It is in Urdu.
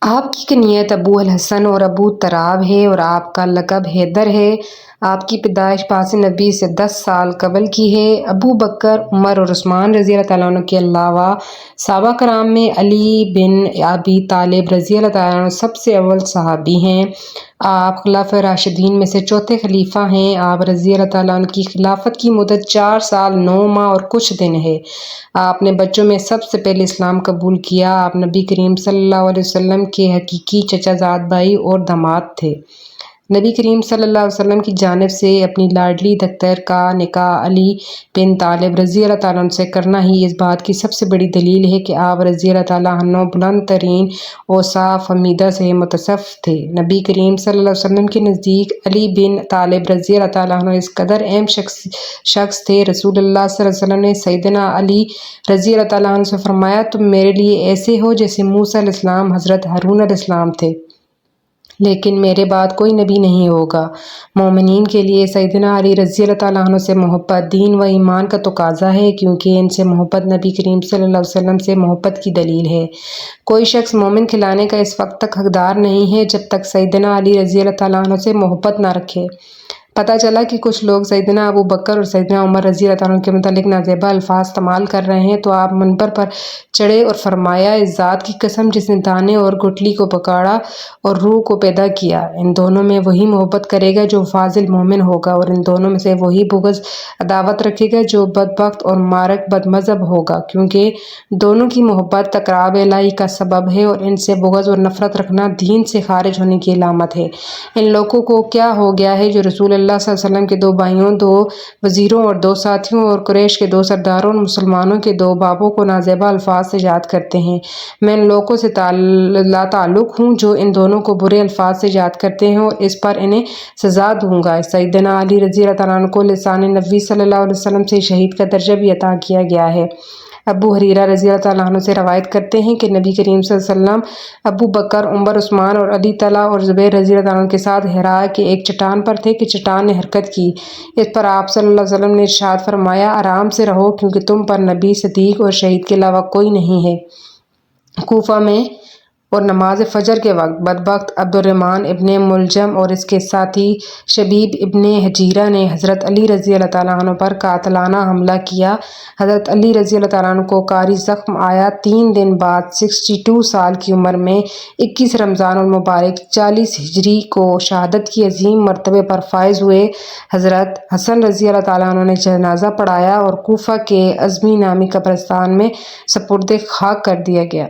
آپ کی کنیت ابو الحسن اور ابو تراب ہے اور آپ کا لقب حیدر ہے۔ آپ کی پیدائش پاس نبی سے 10 سال قبل کی ہے۔ ابو بکر، عمر اور عثمان رضی اللہ تعالیٰ عنہ کے علاوہ صحابہ کرام میں علی بن ابی طالب رضی اللہ تعالیٰ عنہ سب سے اول صحابی ہیں۔ آپ خلفائے راشدین میں سے چوتھے خلیفہ ہیں۔ آپ رضی اللہ تعالیٰ عنہ کی خلافت کی مدت 4 سال 9 ماہ اور کچھ دن ہے۔ آپ نے بچوں میں سب سے پہلے اسلام قبول کیا۔ آپ نبی کریم صلی اللہ علیہ وسلم کے حقیقی چچا زاد بھائی اور داماد تھے۔ نبی کریم صلی اللہ علیہ وسلم کی جانب سے اپنی لاڈلی دختر کا نکاح علی بن طالب رضی اللہ تعالیٰ عنہ سے کرنا ہی اس بات کی سب سے بڑی دلیل ہے کہ آپ رضی اللہ تعالیٰ عنہ بلند ترین اوصاف حمیدہ سے متصف تھے۔ نبی کریم صلی اللہ علیہ وسلم کے نزدیک علی بن طالب رضی اللہ تعالیٰ عنہ اس قدر اہم شخص تھے۔ رسول اللہ صلی اللہ علیہ وسلم نے سیدنا علی رضی اللہ تعالیٰ عنہ سے فرمایا، تم میرے لیے ایسے ہو جیسے موسیٰ علیہ السلام حضرت ہارون علیہ السلام تھے، لیکن میرے بعد کوئی نبی نہیں ہوگا۔ مومنین کے لیے سیدنا علی رضی اللہ تعالیٰ عنہ سے محبت دین و ایمان کا تقاضا ہے، کیونکہ ان سے محبت نبی کریم صلی اللہ علیہ وسلم سے محبت کی دلیل ہے۔ کوئی شخص مومن کھلانے کا اس وقت تک حقدار نہیں ہے جب تک سیدنا علی رضی اللہ تعالیٰ عنہ سے محبت نہ رکھے۔ پتہ چلا کہ کچھ لوگ سیدنا ابو بکر اور سیدنا عمر رضی اللہ تعالیٰ عنہ کے متعلق نازیبا الفاظ استعمال کر رہے ہیں تو آپ منبر پر چڑھے اور فرمایا، اس ذات کی قسم جس نے دانے اور گٹھلی کو پکاڑا اور روح کو پیدا کیا، ان دونوں میں وہی محبت کرے گا جو فاضل مومن ہوگا، اور ان دونوں میں سے وہی بغض عداوت رکھے گا جو بدبخت اور مارک بد مذہب ہوگا، کیونکہ دونوں کی محبت تقرب الہی کا سبب ہے اور ان سے بغض اور نفرت رکھنا دین سے خارج ہونے کی علامت ہے۔ ان لوگوں کو کیا ہو گیا ہے جو رسول اللہ صلی اللہ علیہ وسلم کے 2 بھائیوں، 2 وزیروں اور 2 ساتھیوں اور قریش کے 2 سرداروں اور مسلمانوں کے 2 بابوں کو نازیبا الفاظ سے یاد کرتے ہیں؟ میں ان لوگوں سے لاتعلق ہوں جو ان دونوں کو برے الفاظ سے یاد کرتے ہیں، اور اس پر انہیں سزا دوں گا۔ سیدنا علی رضی اللہ تعالیٰ عنہ کو لسان نبوی صلی اللہ علیہ وسلم سے شہید کا درجہ بھی عطا کیا گیا ہے۔ ابو ہریرہ رضی اللہ تعالیٰ عنہ سے روایت کرتے ہیں کہ نبی کریم صلی اللہ علیہ وسلم ابو بکر، عمر، عثمان اور علی طلحہ اور زبیر رضی اللہ تعالیٰ عنہ کے ساتھ حراء کے ایک چٹان پر تھے کہ چٹان نے حرکت کی۔ اس پر آپ صلی اللہ علیہ وسلم نے ارشاد فرمایا، آرام سے رہو، کیونکہ تم پر نبی، صدیق اور شہید کے علاوہ کوئی نہیں ہے۔ کوفہ میں اور نماز فجر کے وقت بدبخت عبد الرحمن ابن ملجم اور اس کے ساتھی شبیب ابن حجیرہ نے حضرت علی رضی اللہ تعالیٰ عنہ پر قاتلانہ حملہ کیا۔ حضرت علی رضی اللہ تعالیٰ عنہ کو کاری زخم آیا۔ 3 دن بعد 62 سال کی عمر میں 21 رمضان المبارک 40 ہجری کو شہادت کی عظیم مرتبے پر فائز ہوئے۔ حضرت حسن رضی اللہ تعالیٰ عنہ نے جنازہ پڑھایا اور کوفہ کے عظمی نامی قبرستان میں سپرد خاک کر دیا گیا۔